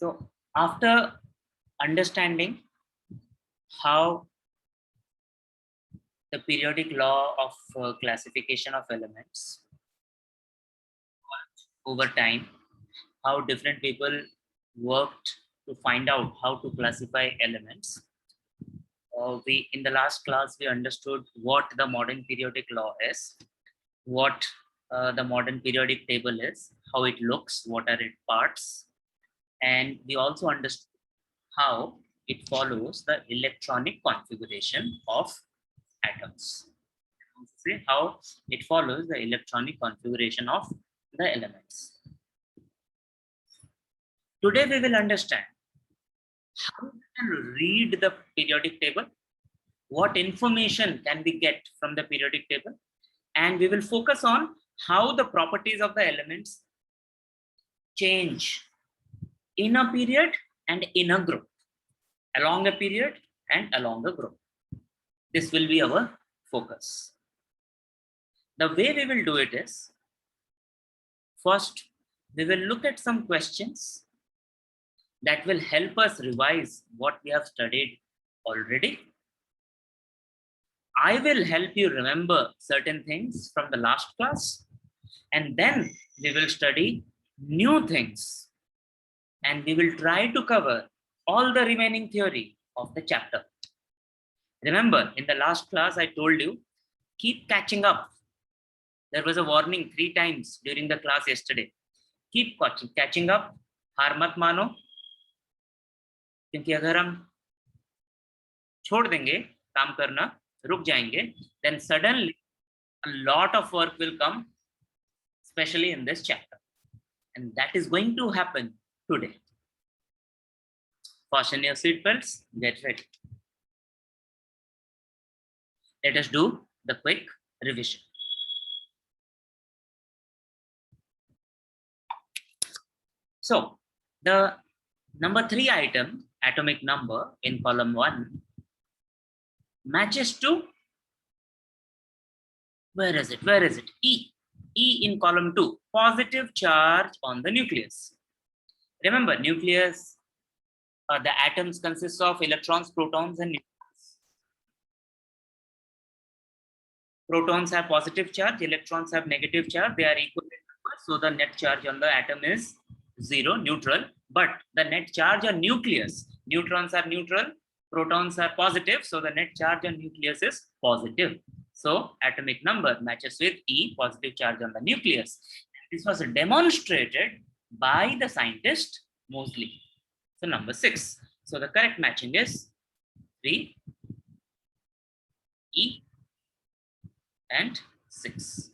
So after understanding how the periodic law of classification of elements over time, how different people worked to find out how to classify elements. We in the last class we understood what the modern periodic law is, what the modern periodic table is, how it looks, what are its parts, and we also understood how it follows the electronic configuration of atoms. See how it follows the electronic configuration of the elements. Today we will understand how we can read the periodic table, what information can we get from the periodic table, and we will focus on how the properties of the elements change in a period and in a group, along a period and along a group. This will be our focus. The way we will do it is, first, we will look at some questions that will help us revise what we have studied already. I will help you remember certain things from the last class, and then we will study new things, and we will try to cover all the remaining theory of the chapter. Remember, in the last class, I told you, keep catching up. There was a warning 3 times during the class yesterday. Keep catching up, हार मत मानो, क्योंकि अगर हम छोड़ देंगे काम करना, रुक जाएंगे, then suddenly a lot of work will come, especially in this chapter. And that is going to happen today. Fasten your seatbelts, get ready. Let us do the quick revision. So, the number 3 item, atomic number in column 1, matches to, where is it? Where is it? E. E in column 2, positive charge on the nucleus. Remember, nucleus, the atoms consist of electrons, protons, and neutrons. Protons have positive charge, electrons have negative charge. They are equal in number, so the net charge on the atom is 0, neutral. But the net charge on nucleus, neutrons are neutral, protons are positive, so the net charge on nucleus is positive. So atomic number matches with E, positive charge on the nucleus. This was demonstrated by the scientist Moseley. So number 6. So the correct matching is 3, E, and 6.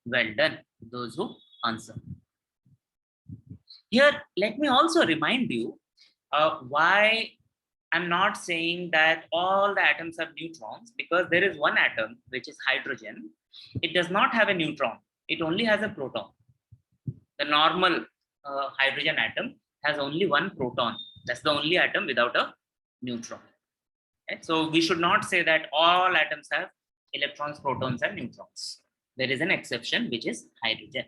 Well done, those who answer. Here, let me also remind you why I'm not saying that all the atoms have neutrons, because there is one atom, which is hydrogen. It does not have a neutron. It only has a proton. The normal hydrogen atom has only one proton. That's the only atom without a neutron. Okay? So we should not say that all atoms have electrons, protons, and neutrons. There is an exception, which is hydrogen.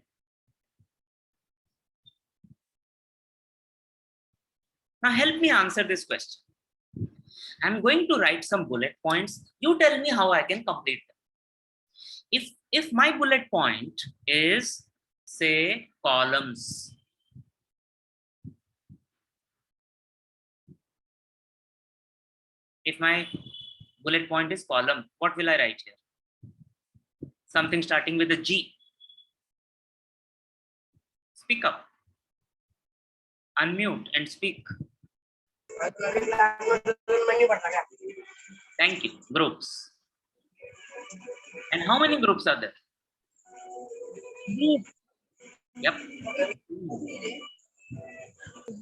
Now help me answer this question. I'm going to write some bullet points. You tell me how I can complete them. If my bullet point is, say, columns, if my bullet point is column, what will I write here? Something starting with a G. Speak up. Unmute and speak. Thank you. Groups. And how many groups are there? Yep.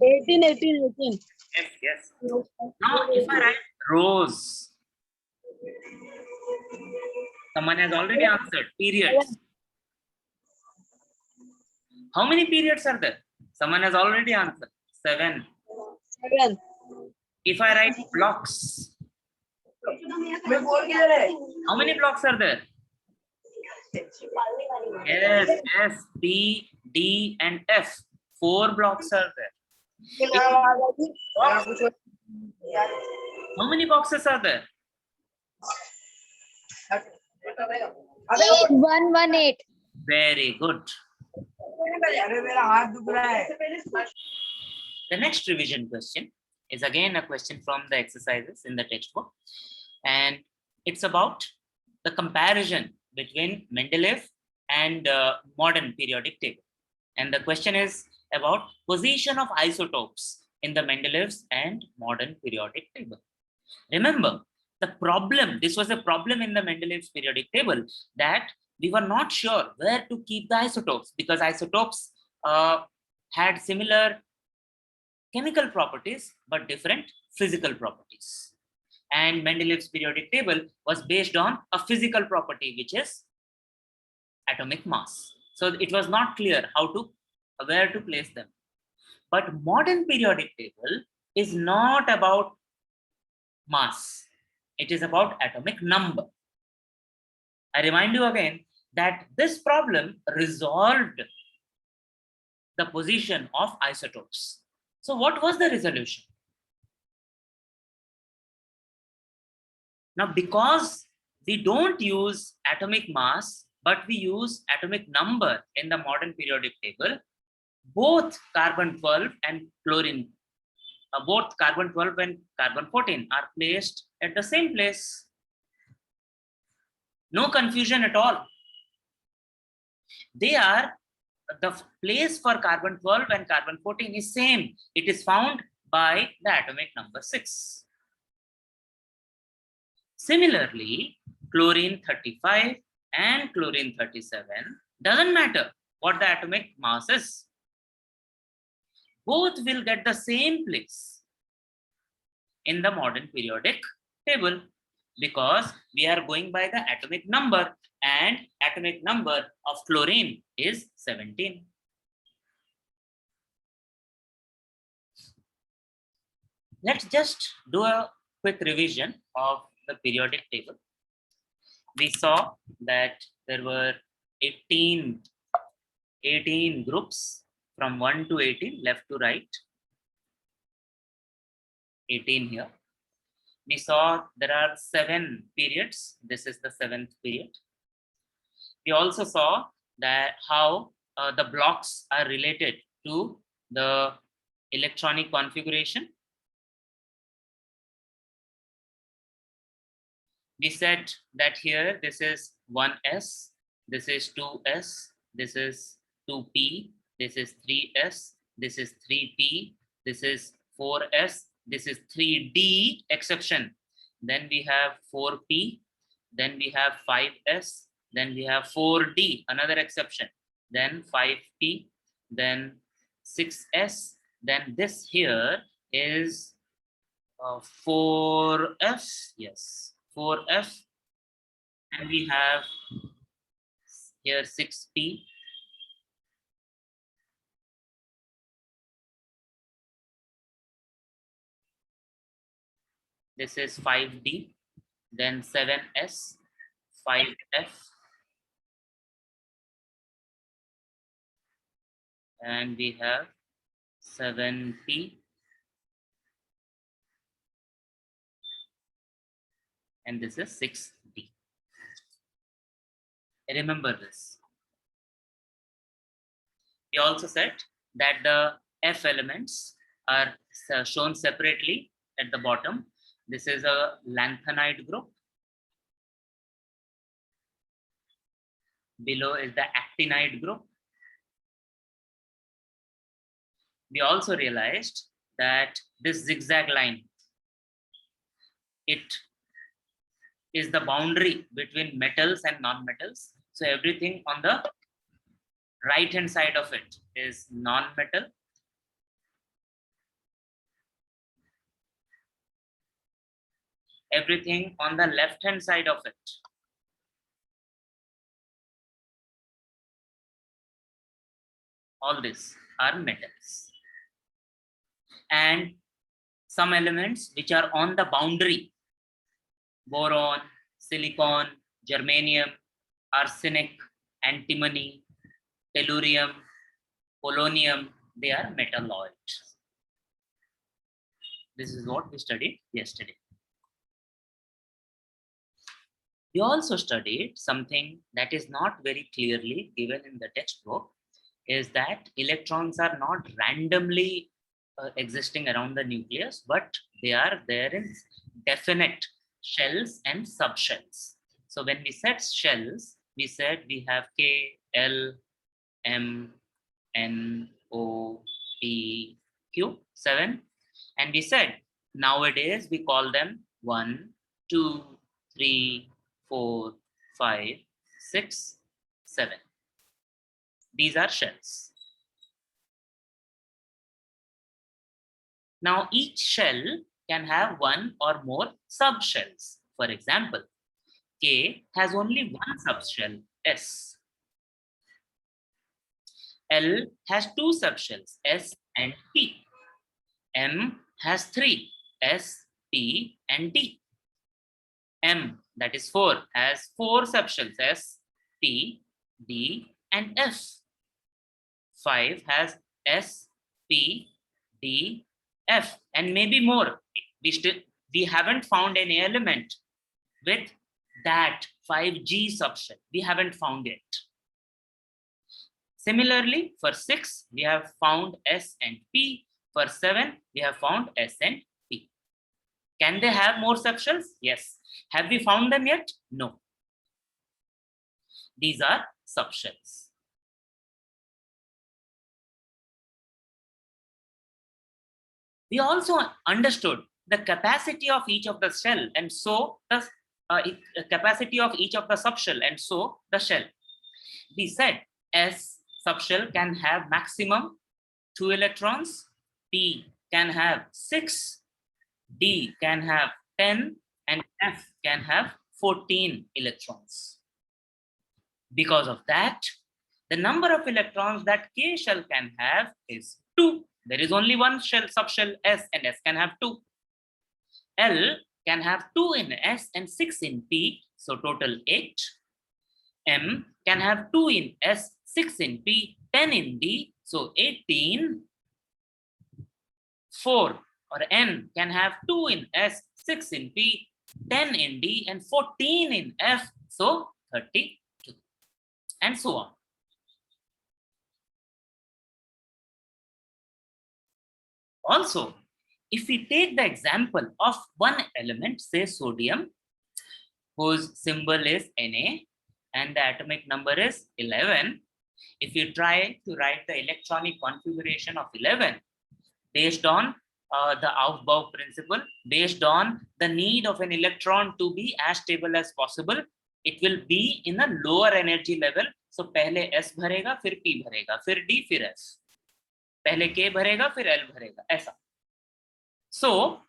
18. Yes. Now, if I write rows, someone has already answered. Periods. How many periods are there? Someone has already answered. 7. If I write blocks, how many blocks are there? Yes, S, P, D, and F. 4 blocks are there. How many boxes are there? 118. Very good. The next revision question is again a question from the exercises in the textbook, and it's about the comparison between Mendeleev and modern periodic table. And the question is about position of isotopes in the Mendeleev's and modern periodic table. Remember, the problem, this was a problem in the Mendeleev's periodic table, that we were not sure where to keep the isotopes, because isotopes had similar chemical properties but different physical properties. And Mendeleev's periodic table was based on a physical property, which is atomic mass. So it was not clear where to place them. But modern periodic table is not about mass. It is about atomic number. I remind you again that this problem resolved the position of isotopes. So what was the resolution? Now, because we don't use atomic mass, but we use atomic number in the modern periodic table, both carbon 12 and chlorine, both carbon 12 and carbon 14 are placed at the same place. No confusion at all. They are, the place for carbon 12 and carbon 14 is same. It is found by the atomic number 6. Similarly, chlorine 35 and chlorine 37 doesn't matter what the atomic mass is. Both will get the same place in the modern periodic table, because we are going by the atomic number, and atomic number of chlorine is 17. Let's just do a quick revision of the periodic table. We saw that there were 18 groups from 1 to 18, left to right. 18 here. We saw there are 7 periods. This is the 7th period. We also saw that how the blocks are related to the electronic configuration. We said that here this is 1s, this is 2s, this is 2p, this is 3s, this is 3p, this is 4s, this is 3d exception. Then we have 4p, then we have 5s, then we have 4d, another exception, then 5p, then 6s, then this here is 4f, yes, 4f, and we have here 6p, this is 5d, then 7s, 5f, and we have 7p, and this is 6d. Remember this. We also said that the F elements are shown separately at the bottom. This is a lanthanide group. Below is the actinide group. We also realized that this zigzag line, it is the boundary between metals and non-metals. So everything on the right hand side of it is non-metal. Everything on the left hand side of it all these are metals. And some elements which are on the boundary, boron, silicon, germanium, arsenic, antimony, tellurium, polonium, they are metalloids. This is what we studied yesterday. We also studied something that is not very clearly given in the textbook, is that electrons are not randomly existing around the nucleus, but they are there in definite shells and subshells. So when we said shells, we said we have K, L, M, N, O, P, Q, 7. And we said nowadays we call them 1, 2, 3, 4, 5, 6, 7. These are shells. Now each shell can have one or more subshells. For example, K has only one subshell, S. L has two subshells, S and P. M has three, S, P, and D. M, that is 4, has four subshells, S, P, D, and F. 5 has S, P, D, F, and maybe more. We haven't found any element with that 5G subshell. We haven't found it. Similarly, for 6, we have found S and P. For 7, we have found S and P. Can they have more subshells? Yes. Have we found them yet? No. These are subshells. We also understood the capacity of each of the shell, and so the capacity of each of the subshell, and so the shell. We said S subshell can have maximum 2 electrons, P can have 6, D can have 10, and F can have 14 electrons. Because of that, the number of electrons that K shell can have is 2. There is only one shell subshell S, and S can have 2. L can have 2 in S and 6 in P, so total 8. M can have 2 in S, 6 in P, 10 in D, so 18. 4 or N can have 2 in S, 6 in P, 10 in D, and 14 in F, so 32, and so on. Also, if we take the example of one element, say sodium, whose symbol is Na, and the atomic number is 11, if you try to write the electronic configuration of 11 based on the Aufbau principle, based on the need of an electron to be as stable as possible, it will be in a lower energy level. So पहले S भरेगा, फिर P भरेगा, फिर D, फिर S. पहले K भरेगा, फिर L भरेगा, ऐसा. So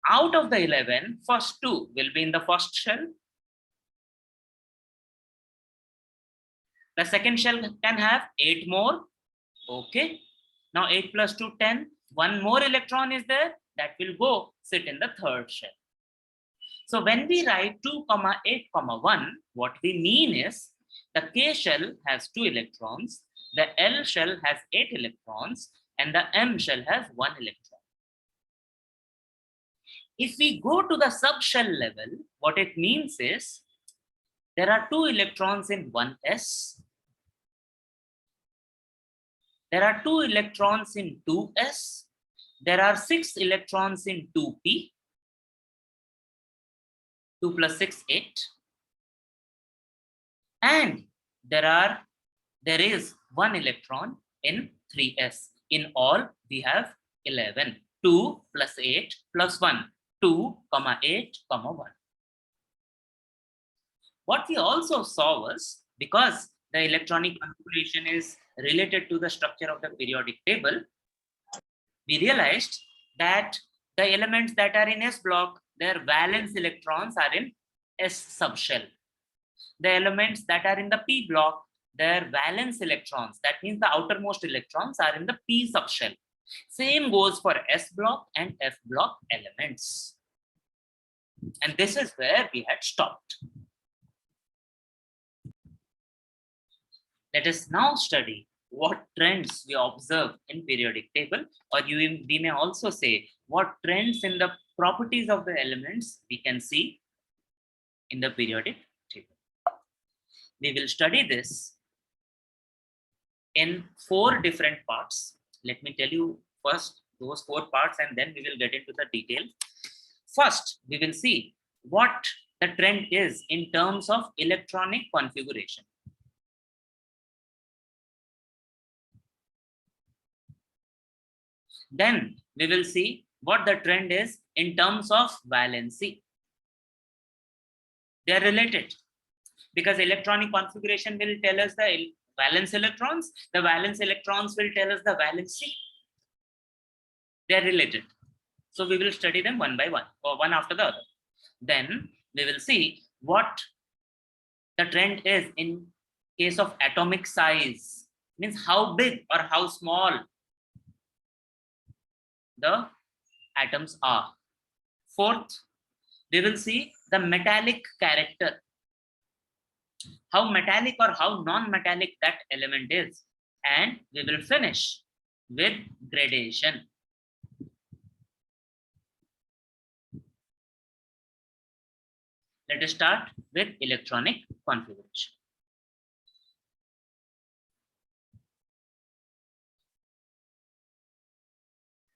out of the 11, first 2 will be in the first shell. The second shell can have 8 more. Okay. Now 8 plus 2, 10. One more electron is there that will go sit in the third shell. So when we write 2, 8, 1, what we mean is the K shell has 2 electrons, the L shell has 8 electrons, and the M shell has 1 electron. If we go to the subshell level, what it means is there are 2 electrons in 1s. There are 2 electrons in 2s. There are 6 electrons in 2p. 2 plus 6, 8. And there is 1 electron in 3s. In all, we have 11. 2 plus 8 plus 1. 2, 8, 1. What we also saw was, because the electronic configuration is related to the structure of the periodic table, we realized that the elements that are in S block, their valence electrons are in S subshell. The elements that are in the P block, their valence electrons, that means the outermost electrons, are in the P subshell. Same goes for S block and F block elements. And this is where we had stopped. Let us now study what trends we observe in periodic table, or we may also say what trends in the properties of the elements we can see in the periodic table. We will study this in 4 different parts. Let me tell you first those 4 parts and then we will get into the detail. First, we will see what the trend is in terms of electronic configuration. Then we will see what the trend is in terms of valency. They are related because electronic configuration will tell us the valence electrons. The valence electrons will tell us the valency. They are related. So we will study them one by one or one after the other. Then we will see what the trend is in case of atomic size. Means how big or how small the atoms are. Fourth, we will see the metallic character. How metallic or how non-metallic that element is. And we will finish with gradation. Let us start with electronic configuration.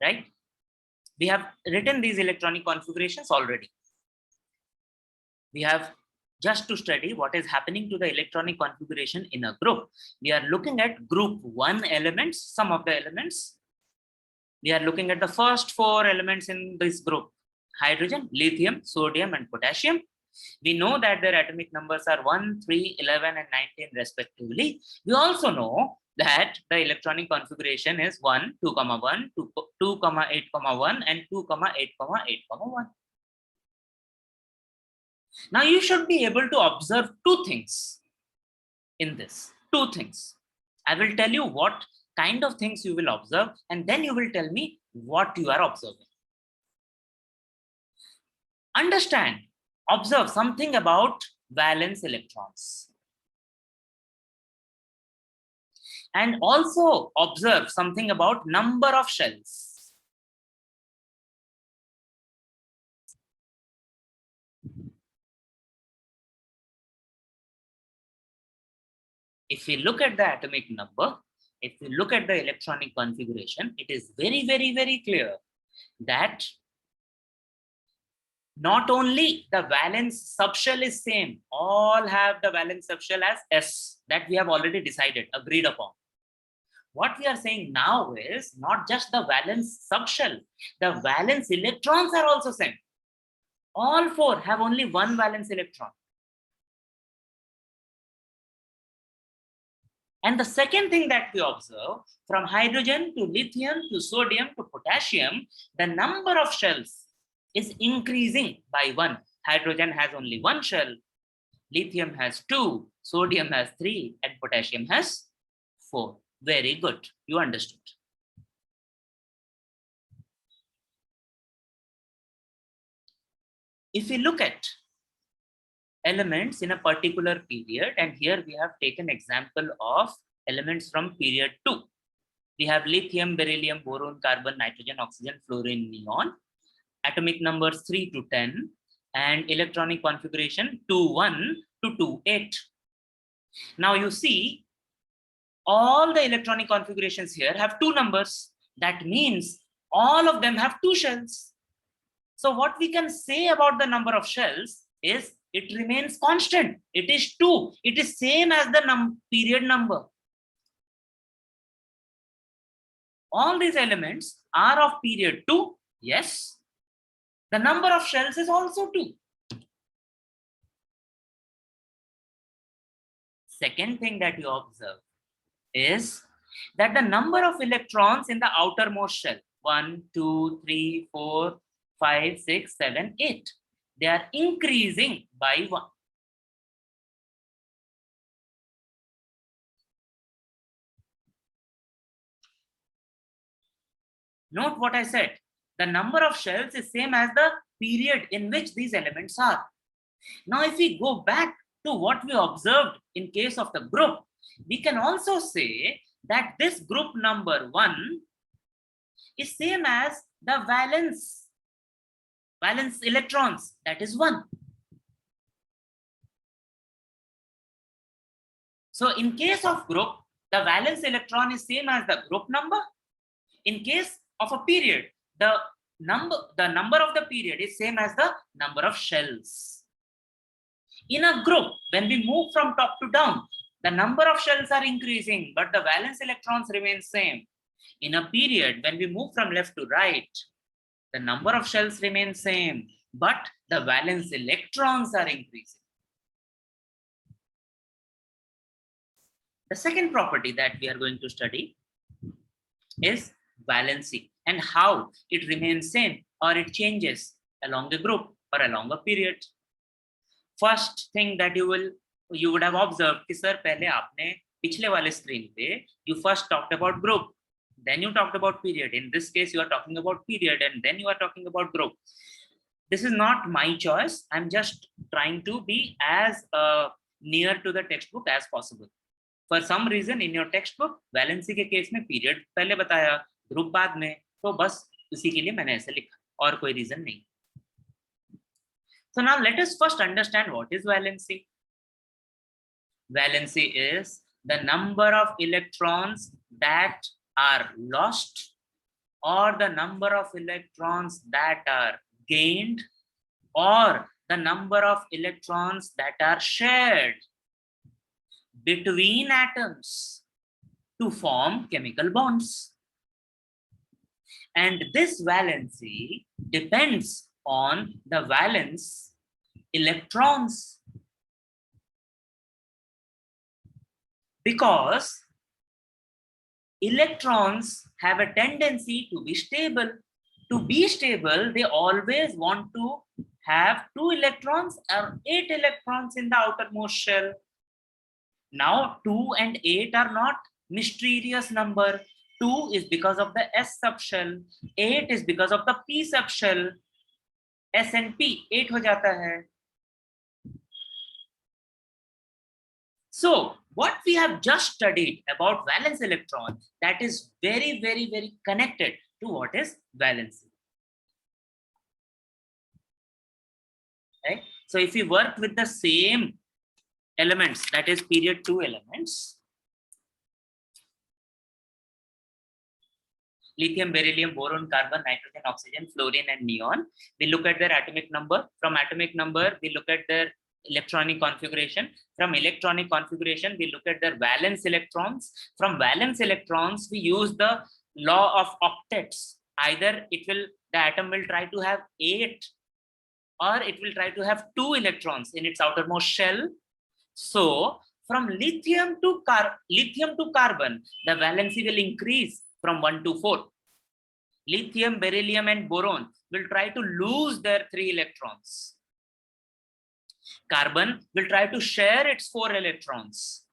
Right? We have written these electronic configurations already. We have just to study what is happening to the electronic configuration in a group. We are looking at group 1 elements, some of the elements. We are looking at the first 4 elements in this group: hydrogen, lithium, sodium, and potassium. We know that their atomic numbers are 1, 3, 11, and 19 respectively. We also know that the electronic configuration is 1, 2, 1, 2, 8, 1, and 2, 8, 8, 1. Now you should be able to observe 2 things in this. 2 things. I will tell you what kind of things you will observe, and then you will tell me what you are observing. Understand, observe something about valence electrons. And also observe something about number of shells. If we look at the atomic number, if we look at the electronic configuration, it is very, very, very clear that not only the valence subshell is same, all have the valence subshell as S, that we have already decided, agreed upon. What we are saying now is not just the valence subshell, the valence electrons are also same. All 4 have only one valence electron. And the second thing that we observe, from hydrogen to lithium to sodium to potassium, the number of shells is increasing by 1. Hydrogen has only 1 shell, lithium has 2, sodium has 3, and potassium has 4. Very good, you understood. If we look at elements in a particular period, and here we have taken example of elements from period 2. We have lithium, beryllium, boron, carbon, nitrogen, oxygen, fluorine, neon. Atomic numbers 3 to 10, and electronic configuration 2,1 to 2,8. Now you see, all the electronic configurations here have 2 numbers. That means all of them have 2 shells. So what we can say about the number of shells is it remains constant. It is 2. It is same as the period number. All these elements are of period 2. Yes. The number of shells is also 2. Second thing that you observe is that the number of electrons in the outermost shell, 1, 2, 3, 4, 5, 6, 7, 8, they are increasing by 1. Note what I said. The number of shells is same as the period in which these elements are. Now, if we go back to what we observed in case of the group, we can also say that this group number 1 is same as the valence electrons, that is 1. So in case of group, the valence electron is same as the group number. In case of a period, the number of the period is same as the number of shells. In a group, when we move from top to down, the number of shells are increasing, but the valence electrons remain same. In a period, when we move from left to right, the number of shells remain same, but the valence electrons are increasing. The second property that we are going to study is valency and how it remains same or it changes along the group or along a period. First thing that you would have observed कि sir पहले आपने पिछले वाले screen पे you first talked about group, then you talked about period. In this case, you are talking about period and then you are talking about group. This is not my choice. I'm just trying to be as near to the textbook as possible. For some reason in your textbook, valency के case में period पहले बताया, group बाद में, तो बस उसी के लिए मैंने ऐसे लिखा और कोई reason नहीं. So now let us first understand what is valency. Valency is the number of electrons that are lost or the number of electrons that are gained or the number of electrons that are shared between atoms to form chemical bonds. And this valency depends on the valence electrons, because electrons have a tendency to be stable. To be stable, they always want to have 2 electrons or 8 electrons in the outermost shell. Now 2 and 8 are not mysterious number. 2 is because of the S subshell, 8 is because of the P subshell. S and P 8 हो जाता है. So what we have just studied about valence electron, that is very, very, very connected to what is valency. Right? So if we work with the same elements, that is period 2 elements, lithium, beryllium, boron, carbon, nitrogen, oxygen, fluorine, and neon, we look at their atomic number. From atomic number, we look at their electronic configuration. From electronic configuration, we look at their valence electrons. From valence electrons, we use the law of octets. Either the atom will try to have 8 or it will try to have 2 electrons in its outermost shell. So from lithium to carbon, the valency will increase from 1 to 4. Lithium, beryllium, and boron will try to lose their 3 electrons. Carbon will try to share its 4 electrons.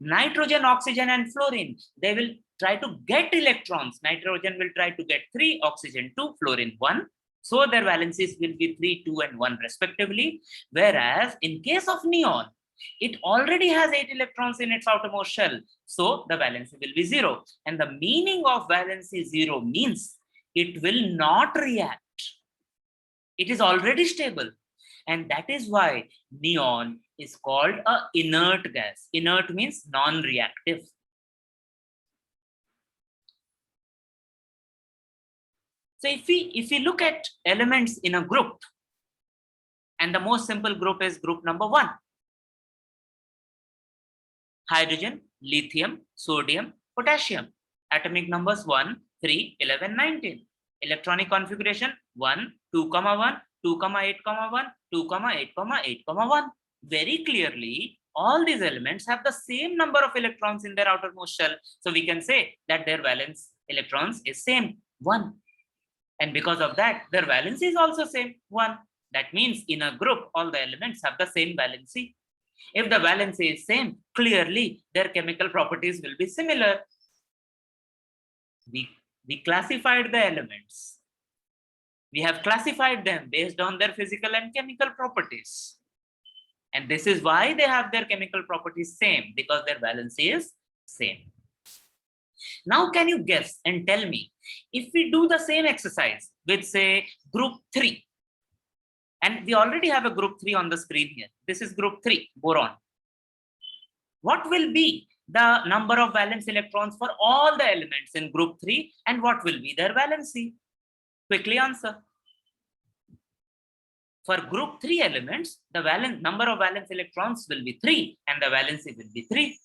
Nitrogen, oxygen, and fluorine, they will try to get electrons. Nitrogen will try to get 3, oxygen 2, fluorine 1. So their valencies will be 3, 2, and 1 respectively. Whereas in case of neon, it already has 8 electrons in its outermost shell. So the valency will be 0. And the meaning of valency 0 means it will not react. It is already stable. And that is why neon is called an inert gas. Inert means non-reactive. So if we look at elements in a group, and the most simple group is group number 1. Hydrogen, lithium, sodium, potassium. Atomic numbers 1, 3, 11, 19. Electronic configuration 1, 2, 1, 2, 8, 1, 2, 8, 8, 1. Very clearly, all these elements have the same number of electrons in their outermost shell. So we can say that their valence electrons is same, 1. And because of that, their valency is also same, 1. That means in a group, all the elements have the same valency. If the valency is same, clearly their chemical properties will be similar. We classified the elements. We have classified them based on their physical and chemical properties. And this is why they have their chemical properties same, because their valency is same. Now, can you guess and tell me, if we do the same exercise with, say, group 3, and we already have a group 3 on the screen here. This is group 3, boron. What will be the number of valence electrons for all the elements in group 3, and what will be their valency? Quickly answer. For group 3 elements, the number of valence electrons will be 3, and the valency will be 3.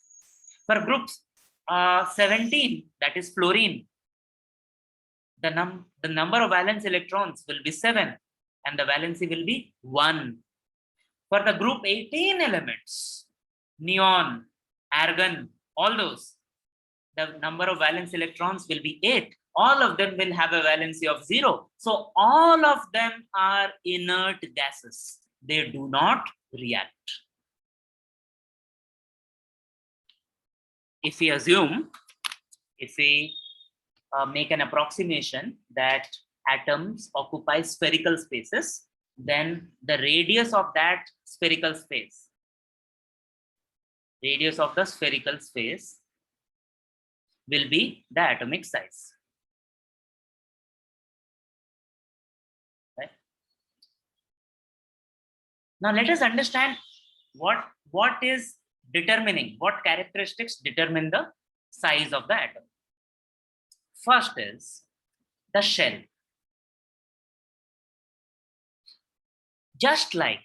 For groups 17, that is fluorine, the number of valence electrons will be 7, and the valency will be 1. For the group 18 elements, neon, argon, all those, the number of valence electrons will be 8. All of them will have a valency of 0. So all of them are inert gases. They do not react. If we assume, if we make an approximation that atoms occupy spherical spaces, then the radius of that spherical space, will be the atomic size. Right? Now let us understand what is determining, what characteristics determine the size of the atom. First is the shell. Just like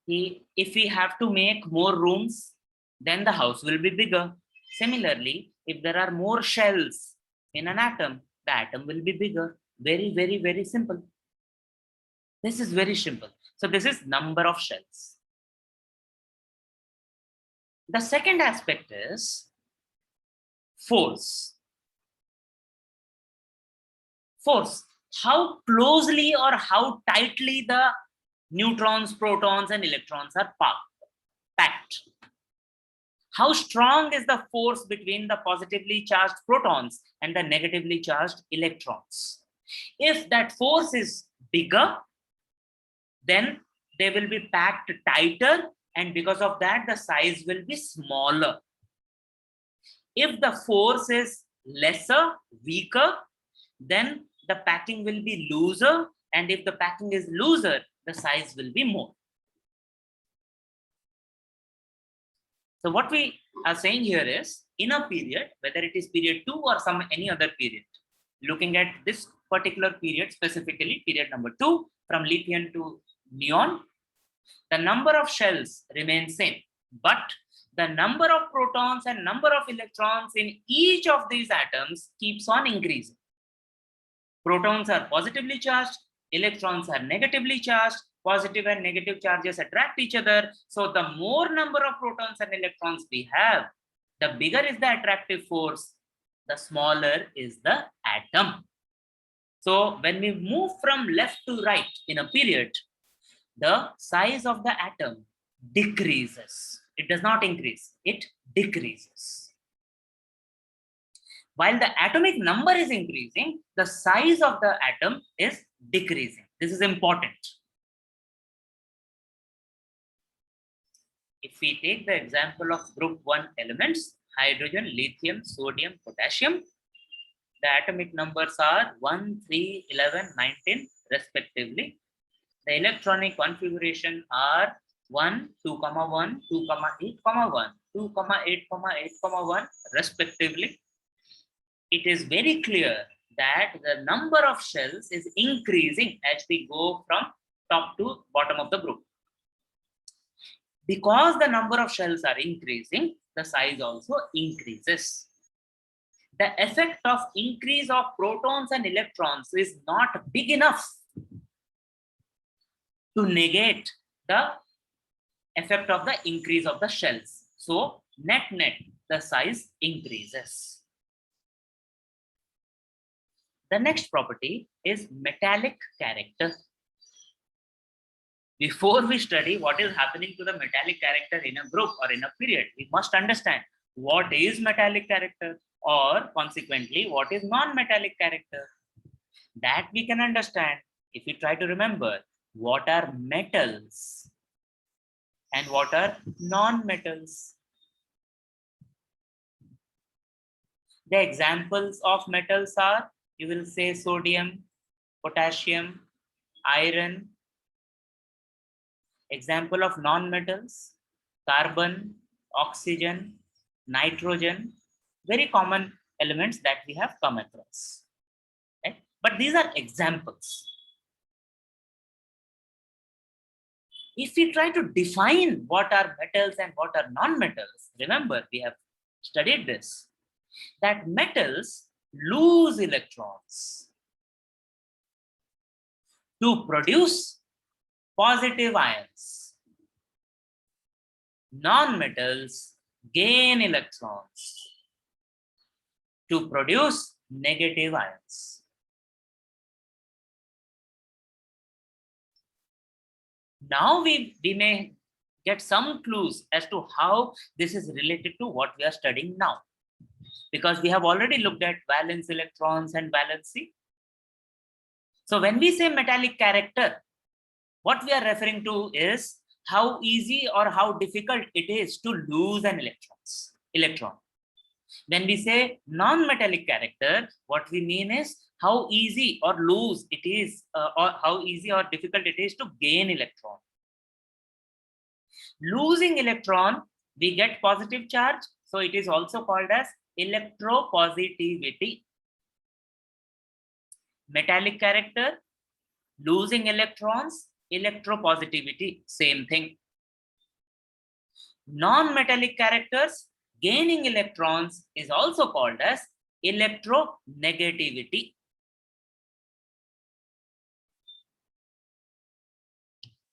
if we have to make more rooms, then the house will be bigger. Similarly, if there are more shells in an atom, the atom will be bigger. Very, very, very simple. This is very simple. So this is number of shells. The second aspect is force. Force. How closely or how tightly the neutrons, protons, and electrons are packed. How strong is the force between the positively charged protons and the negatively charged electrons? If that force is bigger, then they will be packed tighter, and because of that, the size will be smaller. If the force is lesser, weaker, then the packing will be looser, and if the packing is looser, the size will be more. So what we are saying here is, in a period, whether it is period 2 or any other period, looking at this particular period, specifically period number 2, from lithium to neon, the number of shells remains same, but the number of protons and number of electrons in each of these atoms keeps on increasing. Protons are positively charged, electrons are negatively charged. Positive and negative charges attract each other. So the more number of protons and electrons we have, the bigger is the attractive force, the smaller is the atom. So when we move from left to right in a period, the size of the atom decreases. It does not increase, it decreases. While the atomic number is increasing, the size of the atom is decreasing. This is important. If we take the example of group 1 elements, hydrogen, lithium, sodium, potassium, the atomic numbers are 1, 3, 11, 19 respectively. The electronic configuration are 1, 2, 1, 2, 8, 1, 2, 8, 8, 1 respectively. It is very clear that the number of shells is increasing as we go from top to bottom of the group. Because the number of shells are increasing, the size also increases. The effect of increase of protons and electrons is not big enough to negate the effect of the increase of the shells. So net, the size increases. The next property is metallic character. Before we study what is happening to the metallic character in a group or in a period, we must understand what is metallic character, or consequently what is non-metallic character. That we can understand if we try to remember what are metals and what are non-metals. The examples of metals are, you will say sodium, potassium, iron. Example of non-metals, carbon, oxygen, nitrogen, very common elements that we have come across. Right? But these are examples. If we try to define what are metals and what are non-metals, remember we have studied this, that metals lose electrons to produce positive ions. Non-metals gain electrons to produce negative ions. Now we may get some clues as to how this is related to what we are studying now. Because we have already looked at valence electrons and valency. So when we say metallic character, what we are referring to is how easy or how difficult it is to lose an electron. When we say non-metallic character, what we mean is how easy or loose it is, or how easy or difficult it is to gain electron. Losing electron, we get positive charge, so it is also called as electropositivity. Metallic character, losing electrons, electropositivity, same thing. Non-metallic characters, gaining electrons is also called as electronegativity.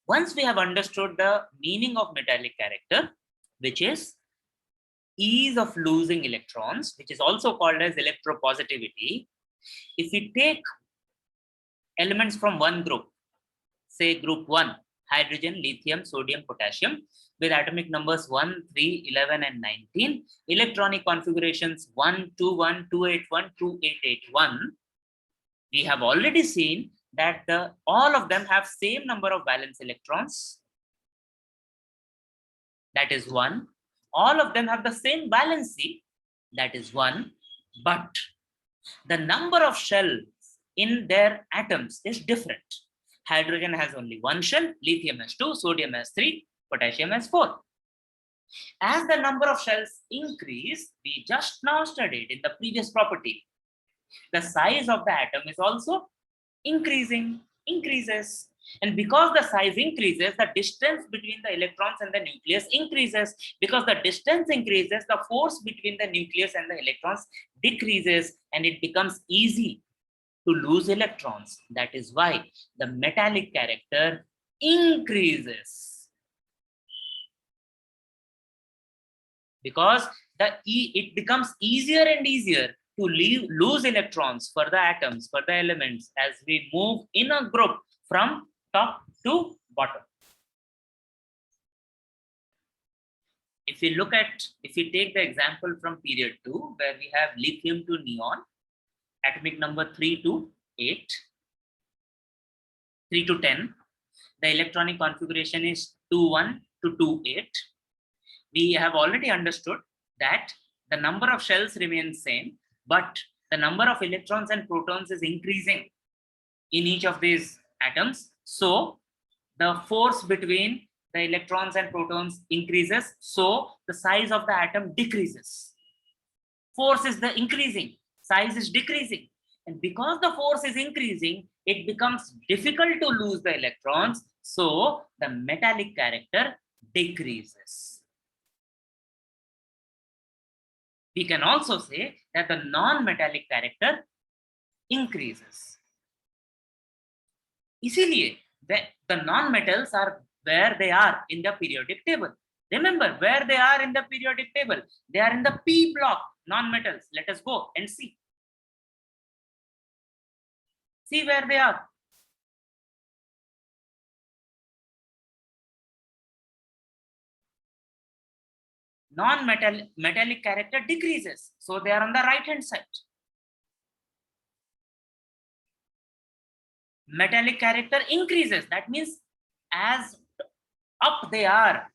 Once we have understood the meaning of metallic character, which is ease of losing electrons, which is also called as electropositivity, if we take elements from one group, say group 1, hydrogen, lithium, sodium, potassium, with atomic numbers 1, 3, 11, and 19, electronic configurations 1, 2, 1, 281, 2881, we have already seen that all of them have same number of valence electrons. That is 1. All of them have the same valency. That is 1. But the number of shells in their atoms is different. Hydrogen has only 1 shell, lithium has 2, sodium has 3, potassium has 4. As the number of shells increase, we just now studied in the previous property, the size of the atom is also increases. And because the size increases, the distance between the electrons and the nucleus increases. Because the distance increases, the force between the nucleus and the electrons decreases, and it becomes easy to lose electrons. That is why the metallic character increases. Because it becomes easier and easier to lose electrons for the atoms, for the elements, as we move in a group from top to bottom. If we take the example from period 2, where we have lithium to neon, atomic number 3 to 10, the electronic configuration is 21 to 28. We have already understood that the number of shells remains same, but the number of electrons and protons is increasing in each of these atoms. So the force between the electrons and protons increases, so the size of the atom decreases. Force is the increasing, size is decreasing. And because the force is increasing, it becomes difficult to lose the electrons, so the metallic character decreases. We can also say that the non-metallic character increases. Isliye, the non-metals are where they are in the periodic table. Remember where they are in the periodic table. They are in the P block, non-metals. Let us go and see. See where they are. Non-metallic character decreases, so they are on the right hand side. Metallic character increases, that means as up they are,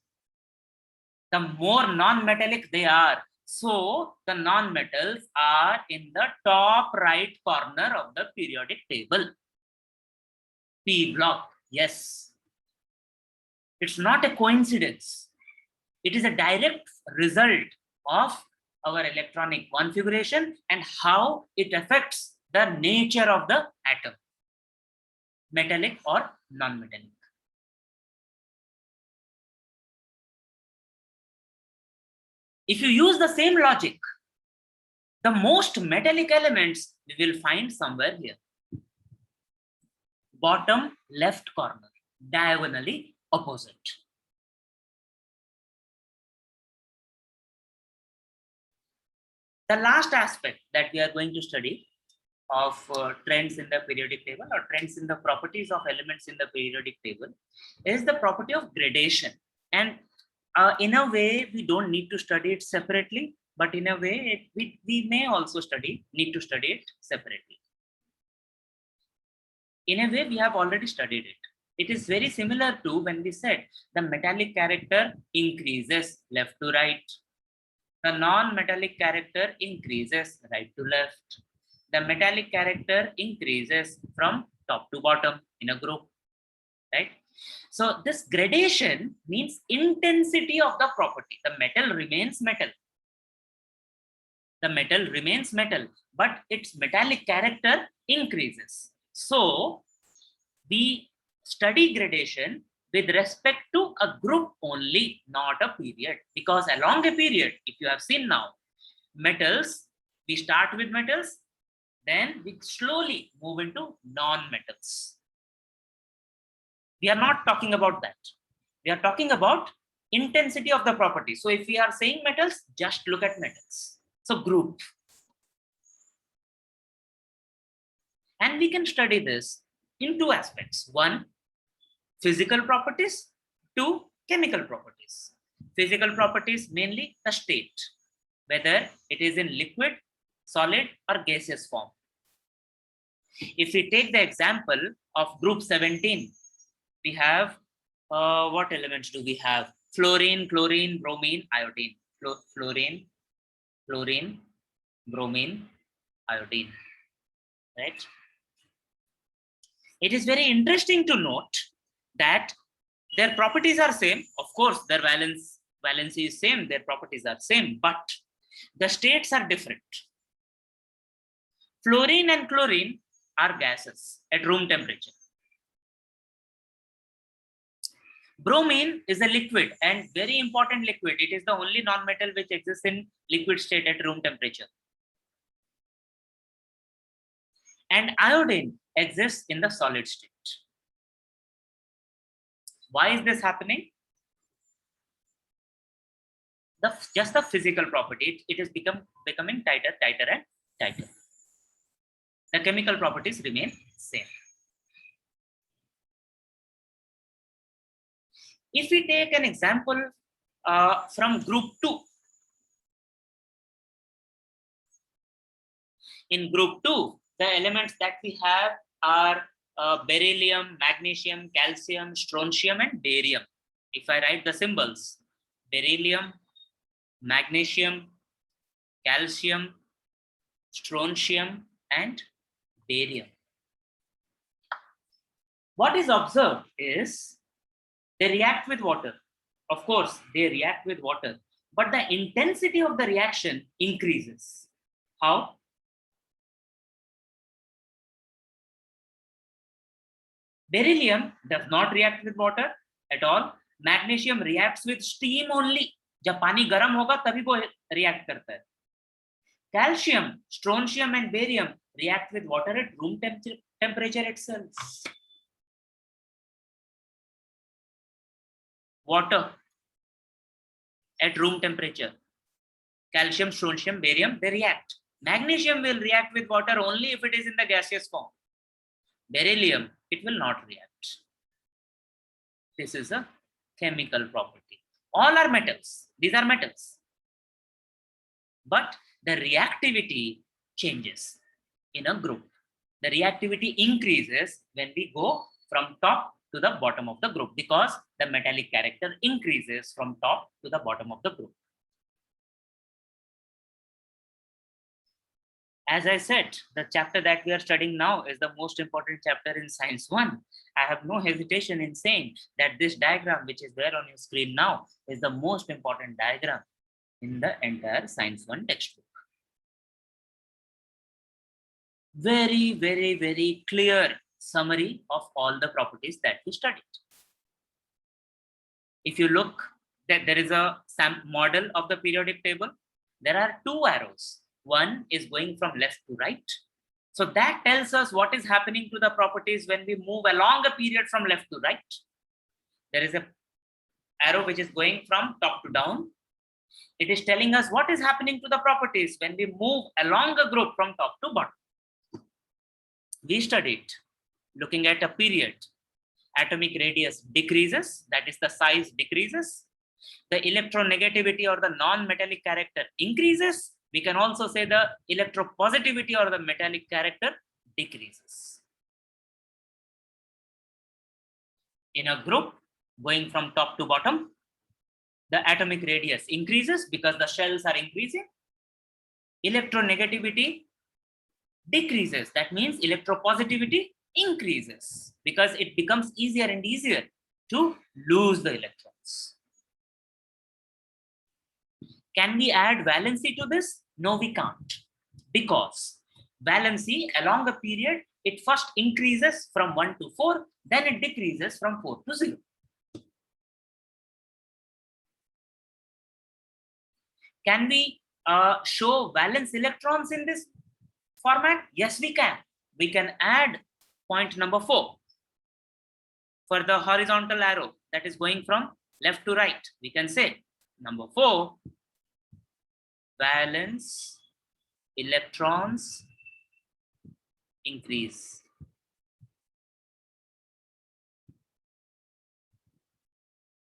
the more non-metallic they are, So the non-metals are in the top right corner of the periodic table. P block, yes. It's not a coincidence. It is a direct result of our electronic configuration and how it affects the nature of the atom, metallic or non-metallic. If you use the same logic, the most metallic elements we will find somewhere here. Bottom left corner, diagonally opposite. The last aspect that we are going to study of trends in the periodic table or trends in the properties of elements in the periodic table is the property of gradation. And in a way, we don't need to study it separately, but in a way, we may also need to study it separately. In a way, we have already studied it. It is very similar to when we said the metallic character increases left to right. The non-metallic character increases right to left. The metallic character increases from top to bottom in a group, right? So this gradation means intensity of the property. The metal remains metal. The metal remains metal, but its metallic character increases. So we study gradation with respect to a group only, not a period. Because along a period, if you have seen now, metals, we start with metals, then we slowly move into non-metals. We are not talking about that. We are talking about intensity of the property. So if we are saying metals, just look at metals. So group. And we can study this in two aspects. One, physical properties. Two, chemical properties. Physical properties, mainly the state, whether it is in liquid, solid, or gaseous form. If we take the example of group 17, we have, what elements do we have? Fluorine, chlorine, bromine, iodine. Fluorine, chlorine, bromine, iodine, right? It is very interesting to note that their properties are same. Of course, their valency is same, their properties are same, but the states are different. Fluorine and chlorine are gases at room temperature. Bromine is a liquid and very important liquid. It is the only non-metal which exists in liquid state at room temperature. And iodine exists in the solid state. Why is this happening? Just the physical property, it is becoming tighter and tighter. The chemical properties remain same. If we take an example from group 2, in group 2, the elements that we have are beryllium, magnesium, calcium, strontium, and barium. If I write the symbols, beryllium, magnesium, calcium, strontium, and barium. What is observed is they react with water. Of course, they react with water, but the intensity of the reaction increases. How? Beryllium does not react with water at all. Magnesium reacts with steam only. जब पानी गर्म होगा तभी वो react करता है. Calcium, strontium, and barium react with water at room temperature itself. Water at room temperature. Calcium, strontium, barium, they react. Magnesium will react with water only if it is in the gaseous form. Beryllium, it will not react. This is a chemical property. All are metals. These are metals. But the reactivity changes in a group. The reactivity increases when we go from top to the bottom of the group because the metallic character increases from top to the bottom of the group. As I said, the chapter that we are studying now is the most important chapter in Science 1. I have no hesitation in saying that this diagram, which is there on your screen now, is the most important diagram in the entire Science 1 textbook. Very, very, very clear summary of all the properties that we studied. If you look, that there is a model of the periodic table. There are two arrows. One is going from left to right. So that tells us what is happening to the properties when we move along a period from left to right. There is a arrow which is going from top to down. It is telling us what is happening to the properties when we move along a group from top to bottom. We studied, looking at a period, atomic radius decreases, that is the size decreases. The electronegativity or the non-metallic character increases. We can also say the electropositivity or the metallic character decreases. In a group going from top to bottom, the atomic radius increases because the shells are increasing. Electronegativity decreases. That means electropositivity increases because it becomes easier and easier to lose the electrons. Can we add valency to this? No, we can't, because valency along a period, it first increases from 1 to 4, then it decreases from 4 to 0. Can we show valence electrons in this format? Yes, we can. We can add point number 4 for the horizontal arrow that is going from left to right. We can say number 4, valence electrons increase.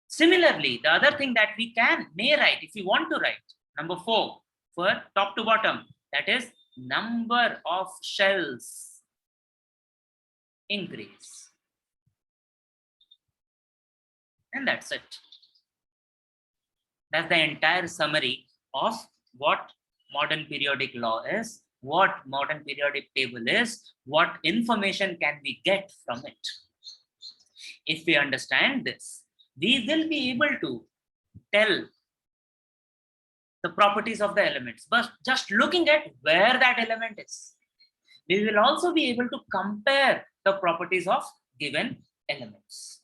Similarly, the other thing that we may write, if we want to write, number 4 for top to bottom, that is number of shells increase. And that's it. That's the entire summary of what modern periodic law is, what modern periodic table is, what information can we get from it. If we understand this, we will be able to tell the properties of the elements, but just looking at where that element is. We will also be able to compare the properties of given elements.